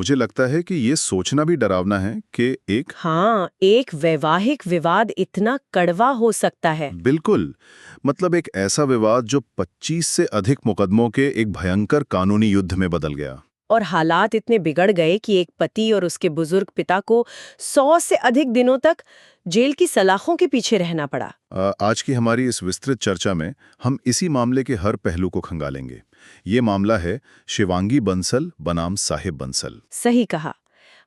मुझे लगता है कि ये सोचना भी डरावना है कि हाँ, एक वैवाहिक विवाद इतना कड़वा हो सकता है। बिल्कुल, मतलब एक ऐसा विवाद जो 25 से अधिक मुकदमों के एक भयंकर कानूनी युद्ध में बदल गया। और हालात इतने बिगड़ गए कि एक पति और उसके बुजुर्ग पिता को 100 से अधिक दिनों तक जेल की सलाखों के पीछे रहना पड़ा। आज की हमारी इस विस्तृत चर्चा में हम इसी मामले के हर पहलू को खंगालेंगे। ये मामला है शिवांगी बंसल बनाम साहिब बंसल। सही कहा।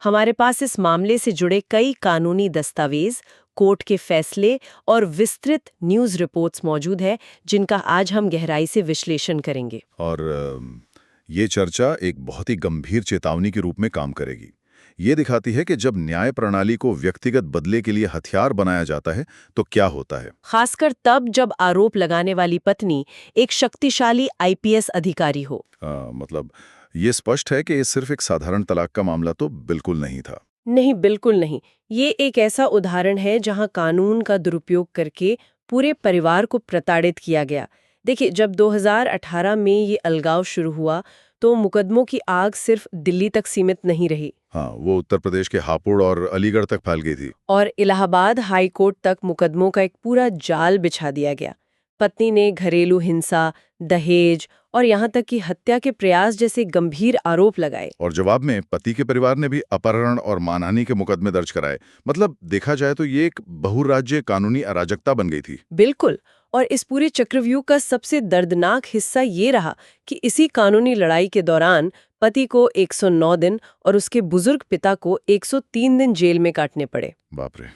हमारे पास इस मामले से जुड़े कई कानूनी दस्तावेज, कोर्ट के फैसले और विस्तृत न्यूज़ रिपोर्ट्स मौजूद है, जिनका आज हम गहराई से विश्लेषण करेंगे। और ये चर्चा एक बहुत ही गंभीर चेतावनी के रूप में काम करेगी। ये दिखाती है कि जब न्याय प्रणाली को व्यक्तिगत बदले के लिए हथियार बनाया जाता है तो क्या होता है। खासकर तब जब आरोप लगाने वाली पत्नी एक शक्तिशाली आईपीएस अधिकारी हो। मतलब ये स्पष्ट है कि ये सिर्फ एक साधारण तलाक का मामला तो बिल्कुल नहीं था। नहीं, बिल्कुल नहीं। ये एक ऐसा उदाहरण है जहां कानून का दुरुपयोग करके पूरे परिवार को प्रताड़ित किया गया। देखिए, जब 2018 में ये अलगाव शुरू हुआ तो मुकदमों की आग सिर्फ दिल्ली तक सीमित नहीं रही। हाँ, वो उत्तर प्रदेश के हापुड़ और अलीगढ़ तक फैल गई थी। और इलाहाबाद हाई कोर्ट तक मुकदमों का एक पूरा जाल बिछा दिया गया। पत्नी ने घरेलू हिंसा, दहेज और यहाँ तक कि हत्या के प्रयास जैसे गंभीर आरोप लगाए। और जवाब में पति के परिवार ने भी अपहरण और मानहानि के मुकदमे दर्ज कराए। मतलब देखा जाए तो ये एक बहुराज्य कानूनी अराजकता बन गई थी। बिल्कुल। और इस पूरे चक्रव्यूह का सबसे दर्दनाक हिस्सा ये रहा कि इसी कानूनी लड़ाई के दौरान पति को 109 दिन और उसके बुजुर्ग पिता को 103 दिन जेल में काटने पड़े। बाप रे।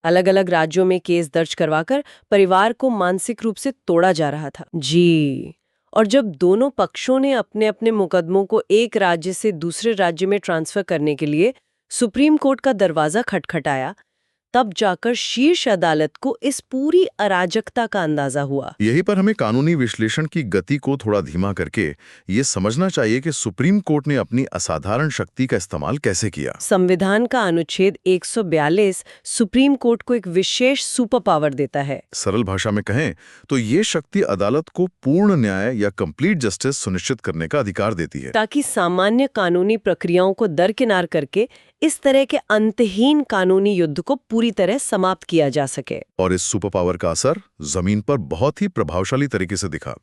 अलग अलग राज्यों में केस दर्ज करवाकर परिवार को मानसिक रूप से तोड़ा जा रहा था। जी। और जब दोनों पक्षों ने अपने अपने मुकदमों को एक राज्य से दूसरे राज्य में ट्रांसफर करने के लिए सुप्रीम कोर्ट का दरवाजा खटखटाया, तब जाकर शीर्ष अदालत को इस पूरी अराजकता का अंदाजा हुआ। यहीं पर हमें कानूनी विश्लेषण की गति को थोड़ा धीमा करके ये समझना चाहिए कि सुप्रीम कोर्ट ने अपनी असाधारण शक्ति का इस्तेमाल कैसे किया। संविधान का अनुच्छेद 142 सुप्रीम कोर्ट को एक विशेष सुपर पावर देता है। सरल भाषा में कहें तो ये शक्ति अदालत को पूर्ण न्याय या कंप्लीट जस्टिस सुनिश्चित करने का अधिकार देती है, ताकि सामान्य कानूनी प्रक्रियाओं को दरकिनार करके इस तरह के अंतहीन कानूनी युद्ध को पूरी तरह समाप्त किया जा सके। और इस सुपर पावर का असर जमीन पर बहुत ही प्रभावशाली तरीके से दिखा।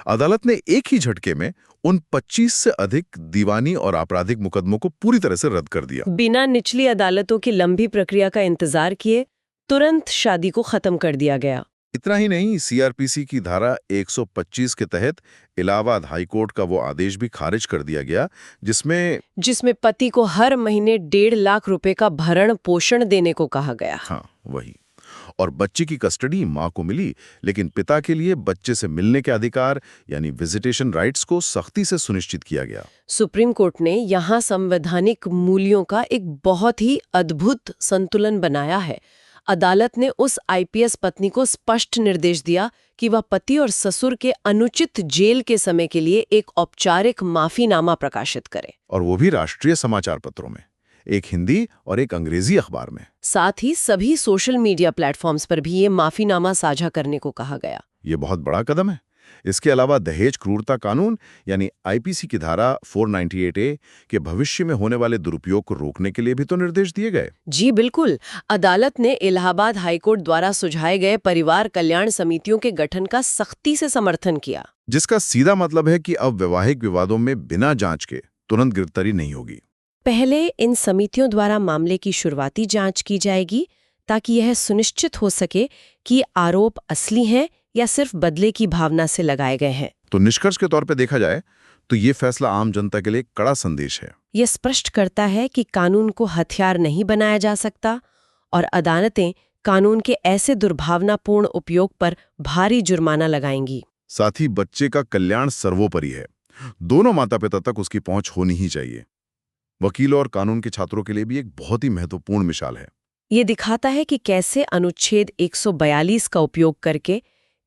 अदालत ने एक ही झटके में उन 25 से अधिक दीवानी और आपराधिक मुकदमों को पूरी तरह से रद्द कर दिया। बिना निचली अदालतों की लंबी प्रक्रिया का इंतजार किए तुरंत शादी को खत्म कर दिया गया। इतना ही नहीं, सीआरपीसी की धारा 125 के तहत इलाहाबाद हाईकोर्ट का वो आदेश भी खारिज कर दिया गया जिसमें पति को हर महीने 1.5 लाख रुपए का भरण पोषण देने को कहा गया। हाँ, वही। और बच्चे की कस्टडी मां को मिली, लेकिन पिता के लिए बच्चे से मिलने के अधिकार यानी विजिटेशन राइट्स को सख्ती से सुनिश्चित किया गया। सुप्रीम कोर्ट ने यहाँ संवैधानिक मूल्यों का एक बहुत ही अद्भुत संतुलन बनाया है। अदालत ने उस आईपीएस पत्नी को स्पष्ट निर्देश दिया कि वह पति और ससुर के अनुचित जेल के समय के लिए एक औपचारिक माफीनामा प्रकाशित करे, और वो भी राष्ट्रीय समाचार पत्रों में, एक हिंदी और एक अंग्रेजी अखबार में। साथ ही सभी सोशल मीडिया प्लेटफॉर्म्स पर भी ये माफीनामा साझा करने को कहा गया। ये बहुत बड़ा कदम है। इसके अलावा दहेज क्रूरता कानून यानी आईपीसी की धारा 498A के भविष्य में होने वाले दुरुपयोग को रोकने के लिए भी तो निर्देश दिए गए। जी बिल्कुल। अदालत ने इलाहाबाद हाईकोर्ट द्वारा सुझाए गए परिवार कल्याण समितियों के गठन का सख्ती से समर्थन किया, जिसका सीधा मतलब है कि अब वैवाहिक विवादों में बिना जांच के तुरंत गिरफ्तारी नहीं होगी। पहले इन समितियों द्वारा मामले की शुरुआती जांच की जाएगी ताकि यह सुनिश्चित हो सके कि आरोप असली हैं या सिर्फ बदले की भावना से लगाए गए हैं। तो निष्कर्ष के तौर पे देखा जाए तो ये फैसला आम जनता के लिए एक कड़ा संदेश है। ये स्पष्ट करता है कि कानून को हथियार नहीं बनाया जा सकता और अदालतें कानून के ऐसे दुर्भावनापूर्ण उपयोग पर भारी जुर्माना लगाएंगी। साथ ही बच्चे का कल्याण सर्वोपरि है। दोनों माता पिता तक उसकी पहुंच होनी ही चाहिए। वकीलों और कानून के छात्रों के लिए भी एक बहुत ही महत्वपूर्ण मिसाल है। ये दिखाता है कि कैसे अनुच्छेद 142 का उपयोग करके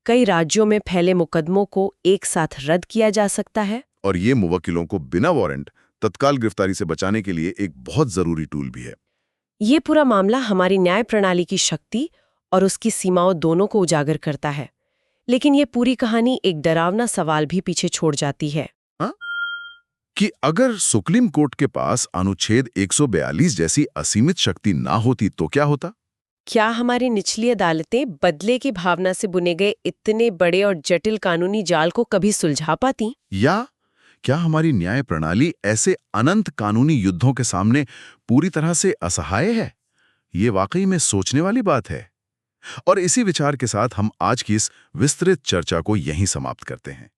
कई राज्यों में फैले मुकदमों को एक साथ रद्द किया जा सकता है। और ये मुवक्किलों को बिना वारंट तत्काल गिरफ्तारी से बचाने के लिए एक बहुत जरूरी टूल भी है। ये पूरा मामला हमारी न्याय प्रणाली की शक्ति और उसकी सीमाओं दोनों को उजागर करता है। लेकिन ये पूरी कहानी एक डरावना सवाल भी पीछे छोड़ जाती है। कि अगर सुप्रीम कोर्ट के पास अनुच्छेद 142 जैसी असीमित शक्ति ना होती तो क्या होता? क्या हमारी निचली अदालतें बदले की भावना से बुने गए इतने बड़े और जटिल कानूनी जाल को कभी सुलझा पाती? या क्या हमारी न्याय प्रणाली ऐसे अनंत कानूनी युद्धों के सामने पूरी तरह से असहाय है? ये वाकई में सोचने वाली बात है। और इसी विचार के साथ हम आज की इस विस्तृत चर्चा को यहीं समाप्त करते हैं।